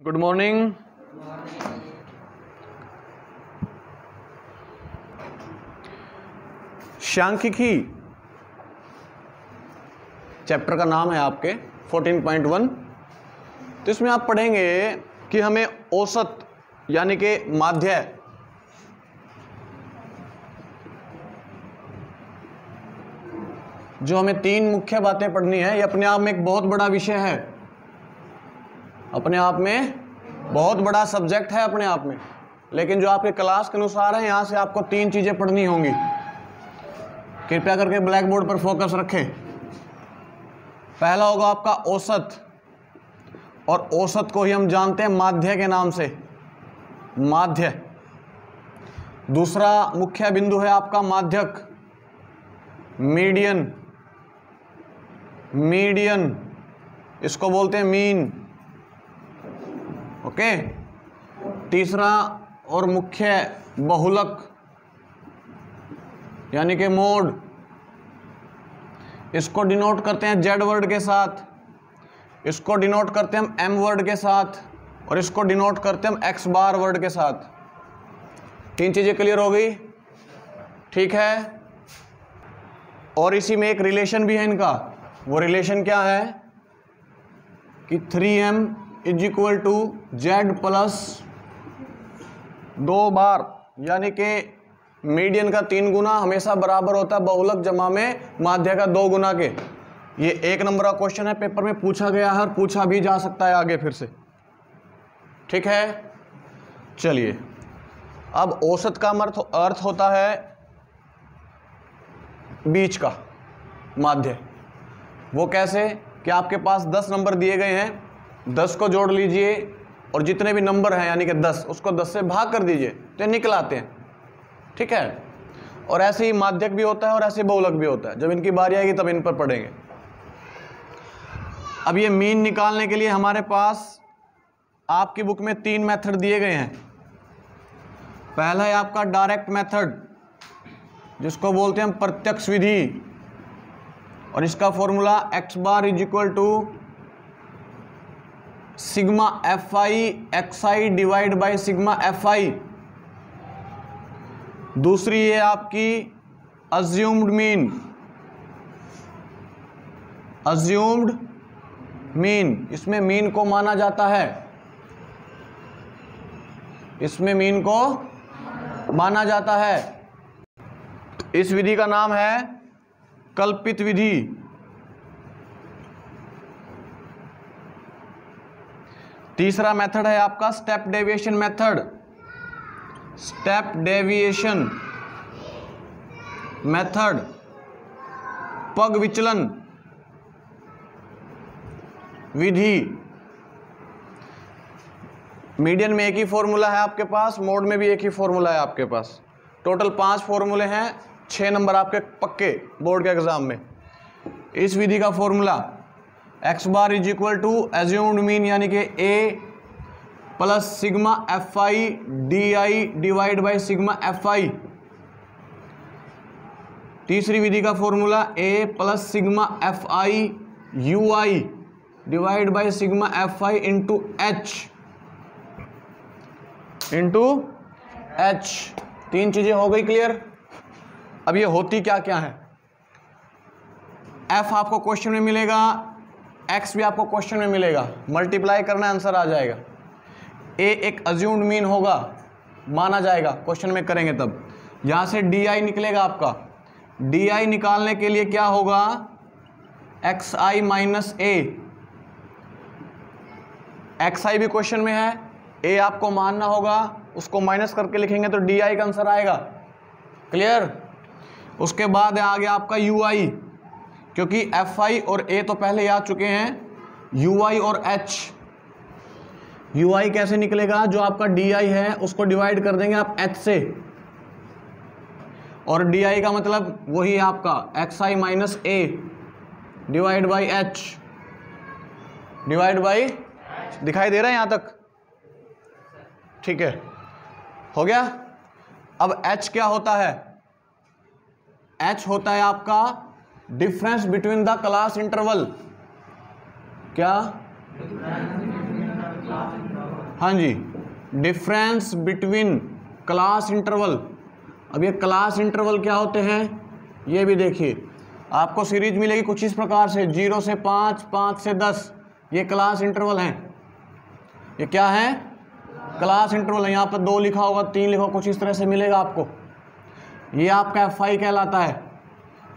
Good morning. सांख्यिकी chapter का नाम है आपके 14.1। तो इसमें आप पढ़ेंगे कि हमें औसत यानी कि माध्य जो हमें तीन मुख्य बातें पढ़नी है। ये अपने आप में एक बहुत बड़ा विषय है, अपने आप में बहुत बड़ा सब्जेक्ट है अपने आप में। लेकिन जो आपके क्लास के अनुसार है, यहाँ से आपको तीन चीज़ें पढ़नी होंगी। कृपया करके ब्लैक बोर्ड पर फोकस रखें। पहला होगा आपका औसत, और औसत को ही हम जानते हैं माध्य के नाम से, माध्य। दूसरा मुख्य बिंदु है आपका माध्यक, मीडियन, मीडियन इसको बोलते हैं मीन। ओके। तीसरा और मुख्य बहुलक यानी कि मोड, इसको डिनोट करते हैं जेड वर्ड के साथ, इसको डिनोट करते हैं हम एम वर्ड के साथ, और इसको डिनोट करते हैं हम एक्स बार वर्ड के साथ। तीन चीजें क्लियर हो गई, ठीक है। और इसी में एक रिलेशन भी है इनका। वो रिलेशन क्या है कि 3m is equal to Z plus 2 bar, यानी कि मीडियन का 3 गुना हमेशा बराबर होता है बहुलक जमा में माध्य का 2 गुना के। ये 1 नंबर का क्वेश्चन है, पेपर में पूछा गया है और पूछा भी जा सकता है आगे फिर से, ठीक है। चलिए, अब औसत का अर्थ होता है बीच का माध्य। वो कैसे कि आपके पास 10 नंबर दिए गए हैं, 10 को जोड़ लीजिए और जितने भी नंबर हैं यानी कि 10, उसको 10 से भाग कर दीजिए तो निकल आते हैं, ठीक है। और ऐसे ही माध्यक भी होता है और ऐसे बहुलक भी होता है। जब इनकी बारी आएगी तब इन पर पढ़ेंगे। अब ये मीन निकालने के लिए हमारे पास आपकी बुक में 3 मेथड दिए गए हैं। पहला है आपका डायरेक्ट मेथड, जिसको बोलते हैं हम प्रत्यक्ष विधि, और इसका formula x bar is equal to sigma F I X I divide by sigma F I. दूसरी है आपकी अज्यूम्ड मीन, अज्यूम्ड मीन, इसमें मीन को माना जाता है, इसमें मीन को माना जाता है। इस विधि का नाम है कल्पित विधि। तीसरा मेथड है आपका step deviation method, step deviation method, पग विचलन विधि। मीडियन में एक ही फॉर्मूला है आपके पास, मोड में भी एक ही फॉर्मूला है आपके पास। टोटल 5 फॉर्मूले हैं, 6 नंबर आपके पक्के बोर्ड के एग्जाम में। इस विधि का formula x bar is equal to assumed mean यानी कि a plus sigma F I D I divide by sigma F I. तीसरी विधि का फॉर्मूला a plus sigma F I U I divide by sigma F I into H. 3 चीजें हो गई clear. अब ये होती क्या क्या है। एफ आपको क्वेश्चन में मिलेगा, एक्स भी आपको क्वेश्चन में मिलेगा, मल्टीप्लाई करना आंसर आ जाएगा। ए एक अज्यूम्ड मीन होगा, माना जाएगा, क्वेश्चन में करेंगे तब। यहां से डी आई निकलेगा आपका। डी आई निकालने के लिए क्या होगा, एक्स आई माइनस ए। एक्स आई भी क्वेश्चन में है, ए आपको मानना होगा, उसको माइनस करके लिखेंगे तो डी आई का आंसर आएगा। क्लियर। उसके बाद आ गया आपका यू आई, क्योंकि एफ आई और ए तो पहले आ चुके हैं। यू आई और एच, यू आई कैसे निकलेगा, जो आपका डी आई है उसको डिवाइड कर देंगे आप एच से, और डी आई का मतलब वही है आपका x I minus A divide by H, divide by, दिखाई दे रहा है यहां तक, ठीक है, हो गया। अब एच क्या होता है, एच होता है आपका difference between the class interval. क्या हाँ जी, डिफरेंस बिटवीन क्लास इंटरवल। अब ये क्लास इंटरवल क्या होते हैं, ये भी देखिए, आपको सीरीज मिलेगी कुछ इस प्रकार से, 0 से 5, 5 से 10, ये क्लास इंटरवल हैं। ये क्या है, क्लास इंटरवल है। यहाँ पर 2 लिखा होगा, 3 लिखा होगा, कुछ इस तरह से मिलेगा आपको। ये आपका FI कहलाता है।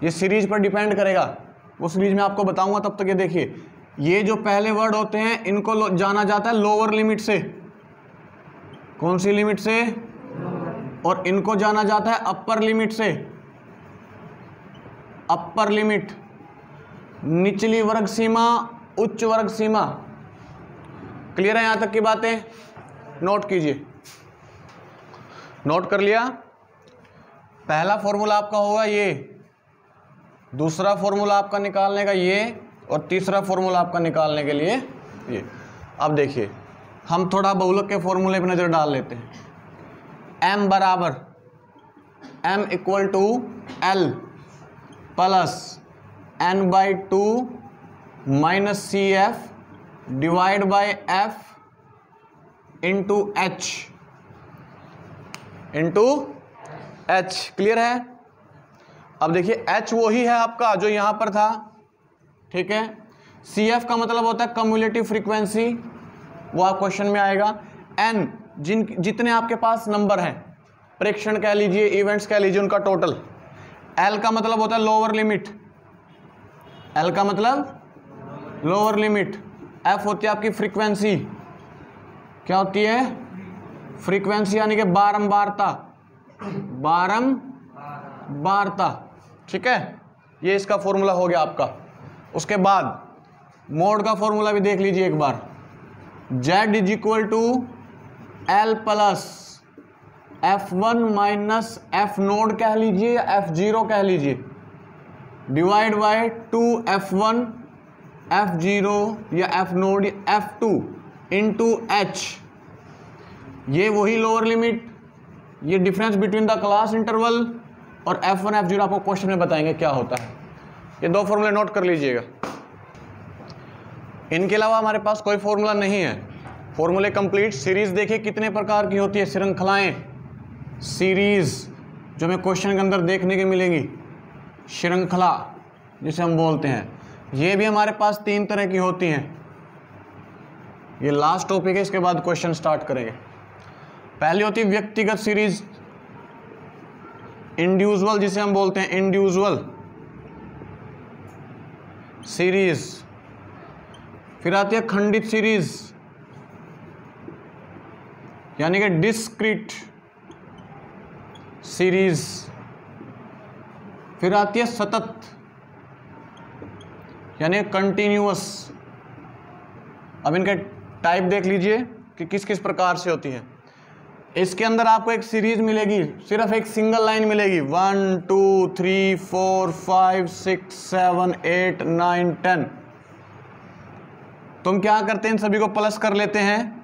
ये सीरीज पर डिपेंड करेगा, वो सीरीज में आपको बताऊंगा। तब तक ये देखिए, ये जो पहले वर्ड होते हैं इनको जाना जाता है लोअर लिमिट से। कौन सी लिमिट से? और इनको जाना जाता है अपर लिमिट से। अपर लिमिट, निचली वर्ग सीमा, उच्च वर्ग सीमा। क्लियर है यहां तक की बातें? नोट कीजिए। नोट कर लिया? पहला फॉर्मूला आपका होगा ये, दूसरा फॉर्मूला आपका निकालने का ये, और तीसरा फॉर्मूला आपका निकालने के लिए ये। अब देखिए, हम थोड़ा बहुलक के फॉर्मूले पर नजर डाल लेते हैं। m बराबर m equal to l plus n/2 minus CF divide by F into H। Clear है? अब देखिए, H वही है आपका जो यहां पर था, ठीक है। CF का मतलब होता है कम्युलेटिव फ्रीक्वेंसी, वो आप क्वेश्चन में आएगा। N जितने आपके पास नंबर हैं, प्रेक्षण कह लीजिए, इवेंट्स कह लीजिए, उनका टोटल। L का मतलब होता है लोअर लिमिट, L का मतलब लोअर लिमिट। F होती है आपकी फ्रीक्वेंसी। क्या होती है? फ्रीक्वेंसी, यानी कि बारंबारता, ठीक है। ये इसका फॉर्मूला हो गया आपका। उसके बाद मोड का फॉर्मूला भी देख लीजिए एक बार। Z is equal to L plus F1 minus F node कह लीजिए या F0 कह लीजिए, डिवाइड बाय 2F1 F0 या F node F2 into H। ये वही लोअर लिमिट, ये difference between the class interval, और F1 F0 आपको क्वेश्चन में बताएंगे क्या होता है। ये 2 फॉर्मूले नोट कर लीजिएगा। इनके अलावा हमारे पास कोई फॉर्मूला नहीं है। फॉर्मूले कंप्लीट। सीरीज देखिए कितने प्रकार की होती है, श्रृंखलाएं, सीरीज जो हमें क्वेश्चन के अंदर देखने की मिलेंगी, श्रृंखला जिसे हम बोलते हैं, ये भी हमारे पास 3 तरह की होती हैं। ये लास्ट टॉपिक है, इसके बाद क्वेश्चन स्टार्ट करेंगे। पहली होती है व्यक्तिगत सीरीज, इंडिविजुअल जिसे हम बोलते हैं, इंडिविजुअल सीरीज। फिर आती है खंडित सीरीज, यानी कि डिस्क्रीट सीरीज। फिर आती है सतत, यानी कंटिन्यूअस। अब इनके टाइप देख लीजिए कि किस किस प्रकार से होती है। इसके अंदर आपको एक सीरीज मिलेगी, सिर्फ एक सिंगल लाइन मिलेगी, 1 2 3 4 5 6 7 8 9 10। तुम क्या करते हैं, इन सभी को प्लस कर लेते हैं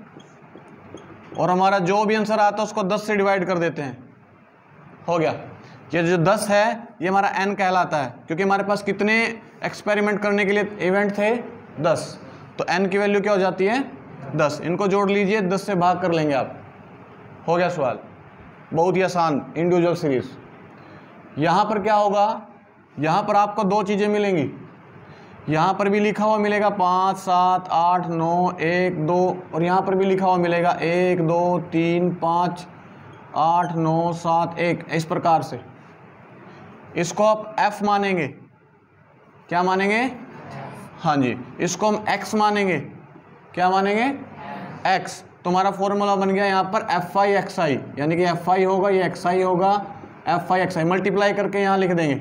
और हमारा जो भी आंसर आता है उसको 10 से डिवाइड कर देते हैं, हो गया। ये जो 10 है ये हमारा n कहलाता है, क्योंकि हमारे पास कितने एक्सपेरिमेंट करने के लिए इवेंट थे, 10। तो n की वैल्यू क्या हो जाती है, 10। इनको जोड़ लीजिए, 10 से भाग कर लेंगे आप, हो गया सवाल। बहुत ही आसान, इंडिविजुअल सीरीज। यहाँ पर क्या होगा, यहाँ पर आपको 2 चीज़ें मिलेंगी। यहाँ पर भी लिखा हुआ मिलेगा 5 7 8 9 1 2, और यहाँ पर भी लिखा हुआ मिलेगा 1 2 3 5 8 9 7 1, इस प्रकार से। इसको आप f मानेंगे, क्या मानेंगे, हाँ जी। इसको हम x मानेंगे, क्या मानेंगे, x। तुम्हारा फॉर्मूला बन गया यहाँ पर FI XI, यानी कि FI होगा, ये XI होगा, FI XI मल्टीप्लाई करके यहाँ लिख देंगे,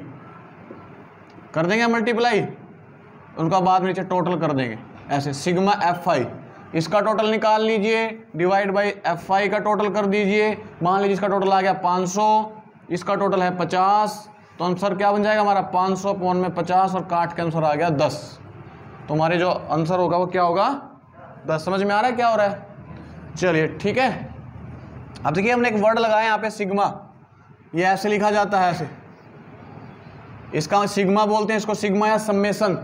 कर देंगे मल्टीप्लाई, उनका बाद में नीचे टोटल कर देंगे ऐसे, सिग्मा FI। इसका टोटल निकाल लीजिए, डिवाइड बाई FI का टोटल कर दीजिए। मान लीजिए इसका टोटल आ गया 500, इसका टोटल है 50, तो आंसर क्या बन जाएगा हमारा 500 अपॉन में 50, और काट के आंसर आ गया 10। तो हमारे जो आंसर होगा वो क्या होगा, 10। समझ में आ रहा है क्या हो रहा है? चलिए ठीक है। अब देखिए हमने एक वर्ड लगाया यहाँ पे सिग्मा, ये ऐसे लिखा जाता है ऐसे, इसका सिग्मा बोलते हैं, इसको सिग्मा या सम्मेशन,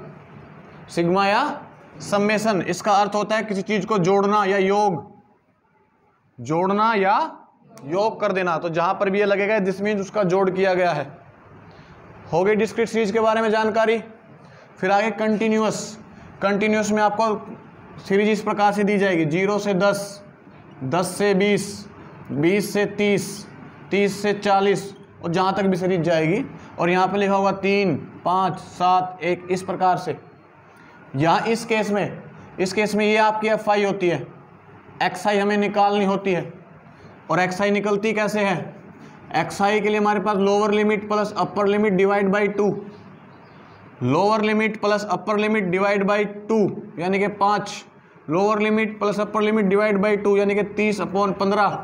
सिग्मा या सम्मेशन। इसका अर्थ होता है किसी चीज को जोड़ना या योग, जोड़ना या योग कर देना। तो जहां पर भी ये लगेगा दिस मीन्स उसका जोड़ किया गया है। हो गई डिस्क्रीट सीरीज के बारे में जानकारी। फिर आगे कंटिन्यूअस। कंटिन्यूअस में आपको सीरीज इस प्रकार से दी जाएगी 0 से 10, 10 से 20, 20 से 30, 30 से 40 और जहाँ तक भी सीरीज जाएगी। और यहाँ पे लिखा होगा 3, 5, 7, 1 इस प्रकार से। यहाँ इस केस में ये आपकी FI होती है, XI हमें निकालनी होती है। और XI निकलती कैसे है? XI के लिए हमारे पास lower limit plus upper limit divide by 2, lower limit plus upper limit divide by 2 यानी कि 5, lower limit plus upper limit divide by 2 यानी कि 30/15।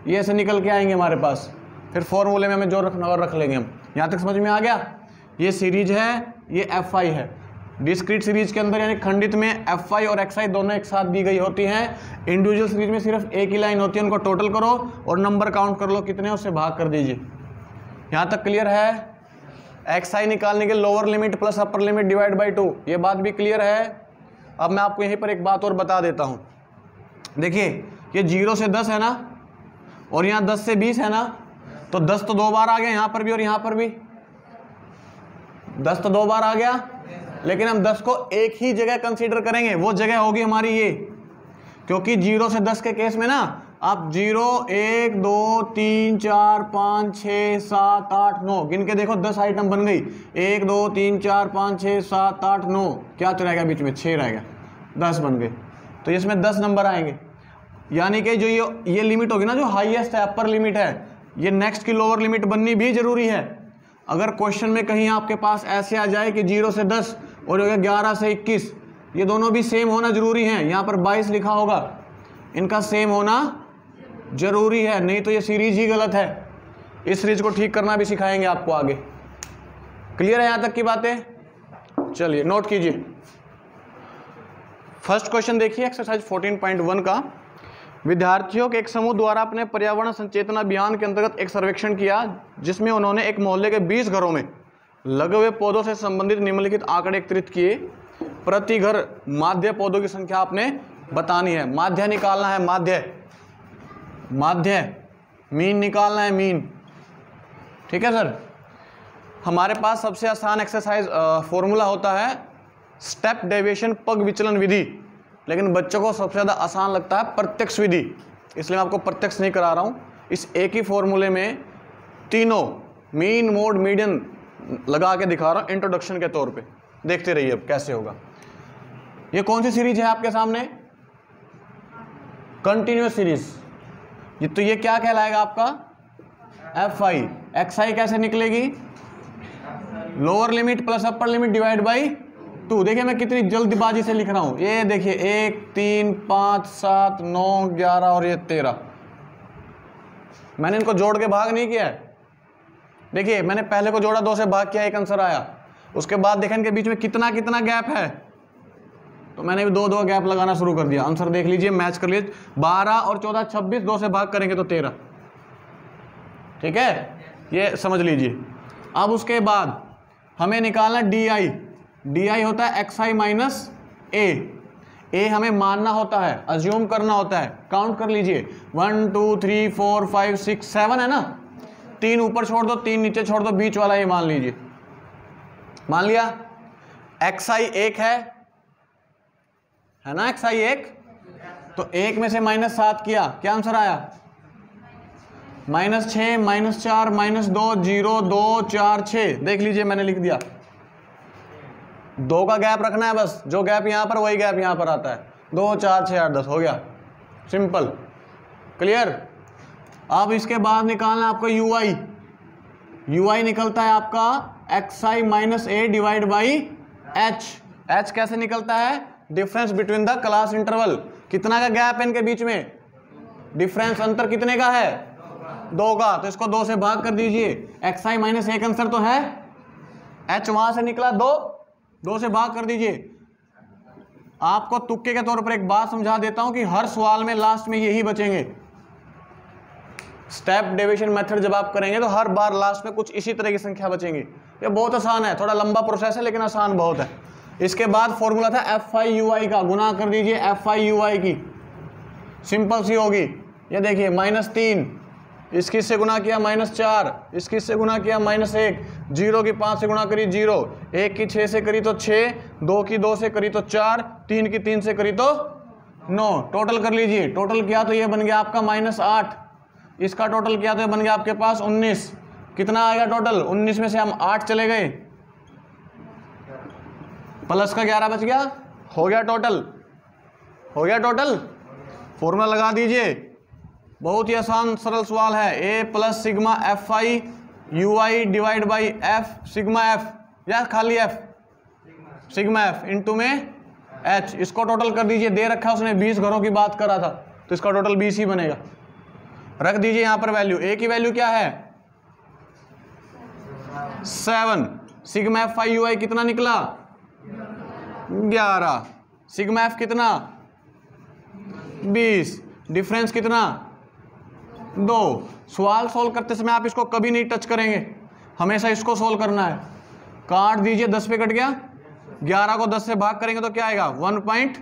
ये ऐसे निकल के आएंगे हमारे पास। फिर फॉर्मूले में हमें जो रखना और रख लेंगे हम। यहाँ तक समझ में आ गया? ये सीरीज है, ये FI है। डिस्क्रीट सीरीज के अंदर यानी खंडित में FI और XI दोनों एक साथ दी गई होती हैं। इंडिविजुअल सीरीज में सिर्फ एक ही लाइन होती है, उनको टोटल करो और नंबर काउंट कर लो कितने, उससे भाग कर दीजिए। यहाँ तक क्लियर है? XI निकालने के lower limit plus upper limit divide by 2, ये बात भी क्लियर है। अब मैं आपको यहीं पर एक बात और बता देता हूँ। देखिए ये 0 से 10 है ना, और यहाँ 10 से 20 है ना, तो 10 तो 2 बार आ गया यहाँ पर भी और यहाँ पर भी। 10 तो 2 बार आ गया, लेकिन हम 10 को एक ही जगह कंसीडर करेंगे, वो जगह होगी हमारी ये। क्योंकि 0 से 10 के केस में ना आप 0, 1, 2, 3, 4, 5, 6, 7, 8, 9 गिन के देखो, 10 आइटम बन गई। 1, 2, 3, 4, 5, 6, 7, 8, 9 क्या रहेगा बीच में? 6 रहेगा, 10 बन गए। तो इसमें 10 नंबर आएंगे। यानी कि जो ये लिमिट होगी ना, जो हाईएस्ट है, अपर लिमिट है, ये नेक्स्ट की लोअर लिमिट बननी भी जरूरी है। अगर क्वेश्चन में कहीं आपके पास ऐसे आ जाए कि 0 से 10 और 11 से 21 ये दोनों भी सेम होना जरूरी है। यहाँ पर 22 लिखा होगा, इनका सेम होना जरूरी है, नहीं तो ये सीरीज ही गलत है। इस सीरीज को ठीक करना भी सिखाएंगे आपको आगे। क्लियर है यहाँ तक की बातें? चलिए नोट कीजिए। फर्स्ट क्वेश्चन देखिए एक्सरसाइज 14.1 का। विद्यार्थियों के एक समूह द्वारा अपने पर्यावरण संचेतना अभियान के अंतर्गत एक सर्वेक्षण किया, जिसमें उन्होंने एक मोहल्ले के 20 घरों में लगे हुए पौधों से संबंधित निम्नलिखित आंकड़े एकत्रित किए। प्रति घर माध्य पौधों की संख्या आपने बतानी है। माध्य निकालना है, माध्य मीन निकालना है, मीन। ठीक है सर। हमारे पास सबसे आसान एक्सरसाइज फॉर्मूला होता है स्टेप डेविएशन पग विचलन विधि, लेकिन बच्चों को सबसे ज़्यादा आसान लगता है प्रत्यक्ष विधि, इसलिए मैं आपको प्रत्यक्ष नहीं करा रहा हूँ। इस एक ही फॉर्मूले में तीनों मीन, मोड, मीडियन लगा के दिखा रहा हूँ इंट्रोडक्शन के तौर पे। देखते रहिए अब कैसे होगा। ये कौन सी सीरीज है आपके सामने? Continuous series. तो ये क्या कहलाएगा आपका? FI। XI कैसे निकलेगी? Lower limit plus upper limit divide by 2। देखिए मैं कितनी जल्दबाजी से लिख रहा हूं। ये देखिए 1, 3, 5, 7, 9, 11 और ये 13। मैंने इनको जोड़ के भाग नहीं किया है। देखिए मैंने पहले को जोड़ा, 2 से भाग किया, एक आंसर आया। उसके बाद देखा इनके बीच में कितना कितना गैप है, तो मैंने भी 2 गैप लगाना शुरू कर दिया। आंसर देख लीजिए, मैच कर लीजिए। 12 और 14 26, 2 से भाग करेंगे तो 13। ठीक है, ये समझ लीजिए। अब उसके बाद हमें निकालना DI। DI होता है XI माइनस A हमें मानना होता है, अज्यूम करना होता है। काउंट कर लीजिए, 1 2 3 4 5 6 7 है ना। 3 ऊपर छोड़ दो, 3 नीचे छोड़ दो, बीच वाला ये मान लीजिए। मान लिया। XI 1 है ना, XI 1। तो 1 में से -7 किया, क्या आंसर आया? -6, -4, -2, 0, 2, 4, 6। देख लीजिए मैंने लिख दिया। 2 का गैप रखना है बस, जो गैप यहां पर वही गैप यहां पर आता है। 2 4 6 8 10 हो गया, सिंपल। क्लियर। अब इसके बाद निकालना आपको UI निकलता है आपका XI minus A divide by H कैसे निकलता है? Difference between the class interval. कितना का गैप है इनके बीच में? डिफरेंस, अंतर कितने का है? 2 का। तो इसको 2 से भाग कर दीजिए। XI माइनस A का आंसर तो है, H वहां से निकला 2 से भाग कर दीजिए। आपको तुक्के के तौर पर एक बात समझा देता हूं कि हर सवाल में लास्ट में यही बचेंगे। स्टेप डेविएशन मेथड जब आप करेंगे तो हर बार लास्ट में कुछ इसी तरह की संख्या बचेंगी। ये बहुत आसान है, थोड़ा लंबा प्रोसेस है लेकिन आसान बहुत है। इसके बाद फॉर्मूला था FI UI का, गुना कर दीजिए FI UI की, सिंपल सी होगी। ये देखिए -3, इसकी से गुना किया -4, इसकी से गुना किया -1, 0 की 5 से गुना करी 0, 1 की 6 से करी तो 6, 2 की 2 से करी तो 4, 3 की 3 से करी तो 9। टोटल कर लीजिए, टोटल किया तो ये बन गया आपका -8, इसका टोटल किया तो ये बन गया आपके पास 19। कितना आएगा टोटल? 19 में से हम 8 चले गए, प्लस का 11 बच गया, हो गया टोटल, हो गया टोटल। फॉर्मूला लगा दीजिए, बहुत ही आसान सरल सवाल है। a plus sigma F I U I divide by F sigma F, या खाली एफ सिग्मा एफ इंटू में h, इसको टोटल कर दीजिए। दे रखा है उसने 20 घरों की बात करा था, तो इसका टोटल 20 ही बनेगा। रख दीजिए यहां पर वैल्यू, a की वैल्यू क्या है 7, सिग्मा एफ आई यू आई कितना निकला 11, सिग्मा एफ कितना 20, डिफरेंस कितना 2। सवाल सोल्व करते समय आप इसको कभी नहीं टच करेंगे, हमेशा इसको सोल्व करना है। काट दीजिए, 10 पे कट गया, 11 को 10 से भाग करेंगे तो क्या आएगा 1 पॉइंट,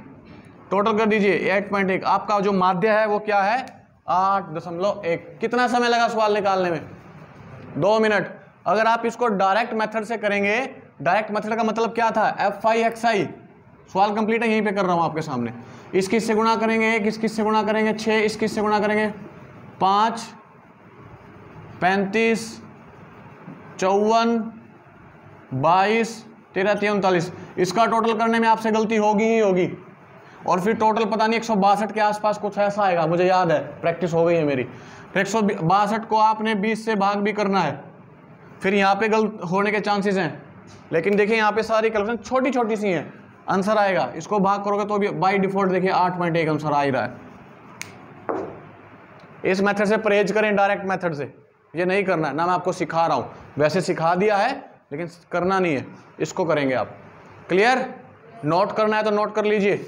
टोटल कर दीजिए 8.1। आपका जो माध्य है वो क्या है 8.1। कितना समय लगा सवाल निकालने में 2 मिनट। अगर आप इसको डायरेक्ट मेथड से करेंगे, डायरेक्ट मेथड का मतलब क्या था एफ आई एक्स आई, सवाल कंप्लीट है, यहीं पे कर रहा हूं आपके सामने। इसकी से गुणा करेंगे 1, इसकी से गुणा करेंगे 6, इसकी से गुणा करेंगे 5, 35, 54, 22, 13, 39। इसका टोटल करने में आपसे गलती होगी ही होगी, और फिर टोटल पता नहीं 162 के आसपास कुछ ऐसा आएगा, मुझे याद है, प्रैक्टिस हो गई है मेरी। 162 को आपने 20 से भाग भी करना है, फिर यहाँ पे गलत होने के चांसेस हैं। लेकिन देखिए यहाँ पे सारी कैलकुलेशन छोटी छोटी सी हैं, आंसर आएगा। इसको भाग करोगे तो भी बाय डिफॉल्ट देखिए 8.1 आंसर आ ही रहा है। इस मेथड से परहेज करें, डायरेक्ट मेथड से ये नहीं करना है ना, मैं आपको सिखा रहा हूँ, वैसे सिखा दिया है लेकिन करना नहीं है, इसको करेंगे आप। क्लियर? नोट करना है तो नोट कर लीजिए।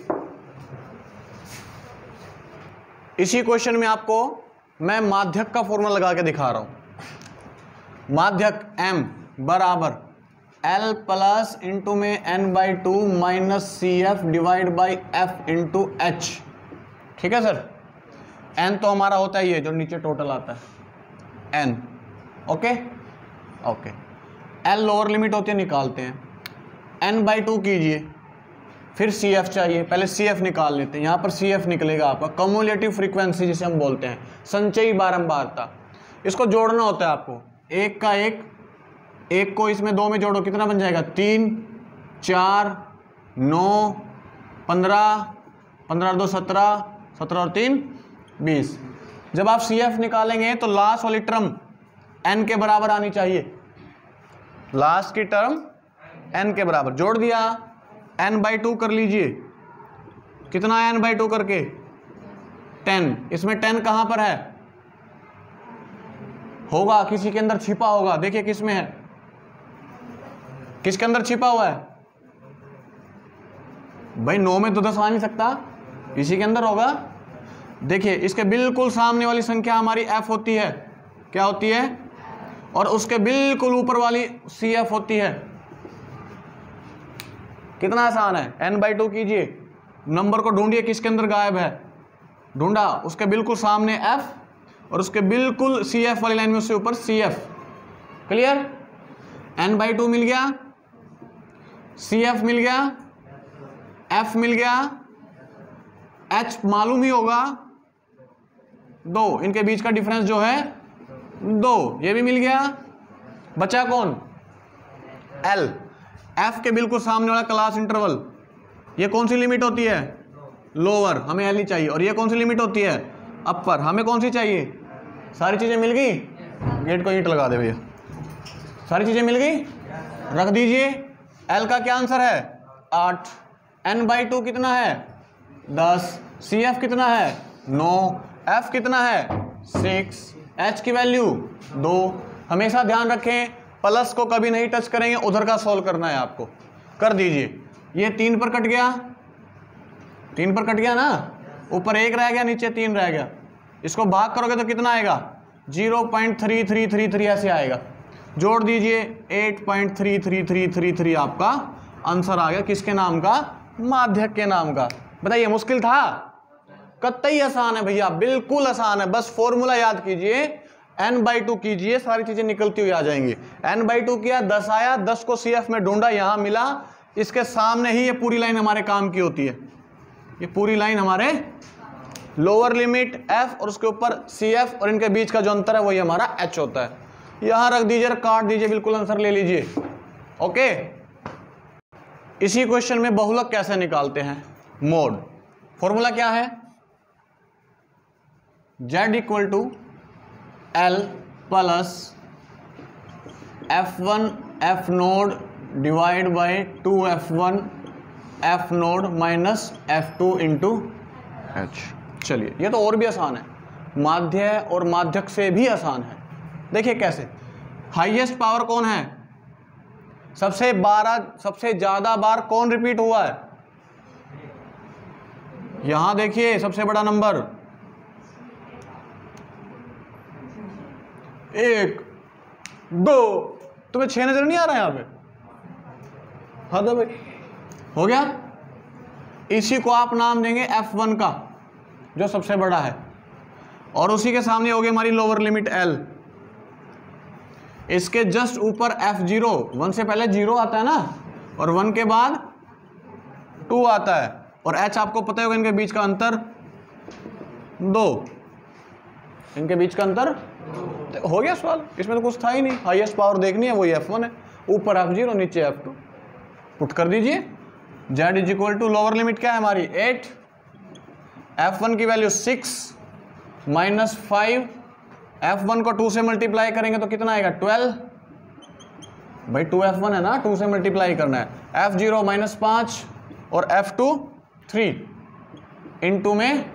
इसी क्वेश्चन में आपको मैं माध्यक का फॉर्मूला लगा के दिखा रहा हूं। माध्यक m बराबर L प्लस इंटू में n/2 minus C F divide by F into H. ठीक है सर, n तो हमारा होता है ये जो नीचे टोटल आता है n। Okay okay, L lower limit होती है, निकालते हैं। n/2 कीजिए, फिर सी एफ चाहिए, पहले सी एफ निकाल लेते हैं। यहाँ पर सी एफ निकलेगा आपका कम्युलेटिव फ्रीक्वेंसी जिसे हम बोलते हैं, संचयी बारंबारता। इसको जोड़ना होता है आपको, एक का एक को इसमें 2 में जोड़ो, कितना बन जाएगा 3, 4, 9, 15, 15 2 17, 17 और 3 20। जब आप सी एफ निकालेंगे तो लास्ट वाली टर्म n के बराबर आनी चाहिए, लास्ट की टर्म n के बराबर। जोड़ दिया, n/2 कर लीजिए, कितना है n/2 करके 10। इसमें 10 कहां पर है, होगा किसी के अंदर छिपा होगा, देखिए किस में है, किसके अंदर छिपा हुआ है भाई, 9 में तो 10 आ नहीं सकता, इसी के अंदर होगा। देखिए इसके बिल्कुल सामने वाली संख्या हमारी f होती है, क्या होती है, और उसके बिल्कुल ऊपर वाली सी एफ होती है। कितना आसान है, n/2 कीजिए, नंबर को ढूंढिए किसके अंदर गायब है, ढूंढा, उसके बिल्कुल सामने f और उसके बिल्कुल सी एफ वाली लाइन में उससे ऊपर सी एफ। क्लियर? n/2 मिल गया, सी एफ मिल गया, f मिल गया, h मालूम ही होगा 2, इनके बीच का डिफरेंस जो है 2, ये भी मिल गया। बचा कौन, l। f के बिल्कुल सामने वाला क्लास इंटरवल, ये कौन सी लिमिट होती है, लोअर, हमें l ही चाहिए। और ये कौन सी लिमिट होती है, अपर, हमें कौन सी चाहिए। सारी चीजें मिल गई, गेट को ईंट लगा दे भैया, सारी चीजें मिल गई, रख दीजिए। l का क्या आंसर है 8, n/2 कितना है 10, सी एफ कितना है 9, f कितना है 6, h की वैल्यू 2। हमेशा ध्यान रखें प्लस को कभी नहीं टच करेंगे, उधर का सॉल्व करना है आपको। कर दीजिए, ये 3 पर कट गया, 3 पर कट गया ना, ऊपर 1 रह गया, नीचे 3 रह गया। इसको भाग करोगे तो कितना आएगा 0.3333 ऐसे आएगा। जोड़ दीजिए 8.33333 आपका आंसर आ गया, किसके नाम का, माध्यक के नाम का। बताइए मुश्किल था, कतई आसान है भैया, बिल्कुल आसान है। बस फॉर्मूला याद कीजिए, n/2 कीजिए, सारी चीजें निकलती हुई आ जाएंगी। n/2 किया, 10 आया, 10 को CF में ढूंढा, यहां मिला, इसके सामने ही ये पूरी लाइन हमारे काम की होती है। ये पूरी लाइन हमारे लोअर लिमिट f और उसके ऊपर CF और इनके बीच का जो अंतर है वही हमारा h होता है। यहां रख दीजिए, काट दीजिए, बिल्कुल आंसर ले लीजिए। ओके, इसी क्वेश्चन में बहुलक कैसे निकालते हैं, मोड। फॉर्मूला क्या है, z equal to L plus F1 F nought divide by 2F1 F nought minus F2 into H। चलिए, ये तो और भी आसान है, माध्य और माध्यक से भी आसान है। देखिए कैसे, हाईएस्ट पावर कौन है, सबसे ज्यादा बार कौन रिपीट हुआ है, यहां देखिए सबसे बड़ा नंबर 1 2, तुम्हें 6 नजर नहीं आ रहा है यहां पे, हाँ तो भाई हो गया। इसी को आप नाम देंगे F1 का, जो सबसे बड़ा है, और उसी के सामने होगी हमारी लोअर लिमिट L। इसके जस्ट ऊपर F0, 1 से पहले 0 आता है ना, और 1 के बाद 2 आता है, और H आपको पता होगा इनके बीच का अंतर 2, इनके बीच का अंतर हो गया सवाल, इसमें तो कुछ था ही नहीं। हाईएस्ट पावर देखनी है, वही F1 है, ऊपर F0 नीचे F2, पुट कर दीजिए। Z is equal to lower limit क्या है हमारी 8, F1 की वैल्यू 6 माइनस 5, F1 को 2 से मल्टीप्लाई करेंगे तो कितना आएगा 12, भाई 2F1 है ना, 2 से मल्टीप्लाई करना है, F0 माइनस 5 और F2 3, इनटू में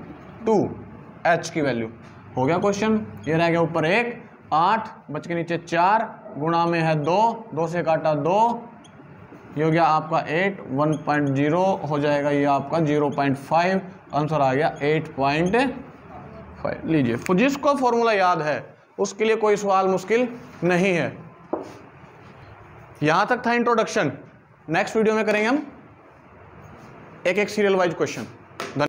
2, H की वैल्यू। हो गया क्वेश्चन, ये रह गया ऊपर 1, 8 बच के नीचे 4, गुणा में है 2, 2 से काटा 2, ये हो गया आपका 8, 1.0 हो जाएगा ये आपका 0.5, आंसर आ गया 8.5। लीजिए, जिसको फॉर्मूला याद है उसके लिए कोई सवाल मुश्किल नहीं है। यहां तक था इंट्रोडक्शन। नेक्स्ट वीडियो में करेंगे हम एक सीरियल वाइज क्वेश्चन।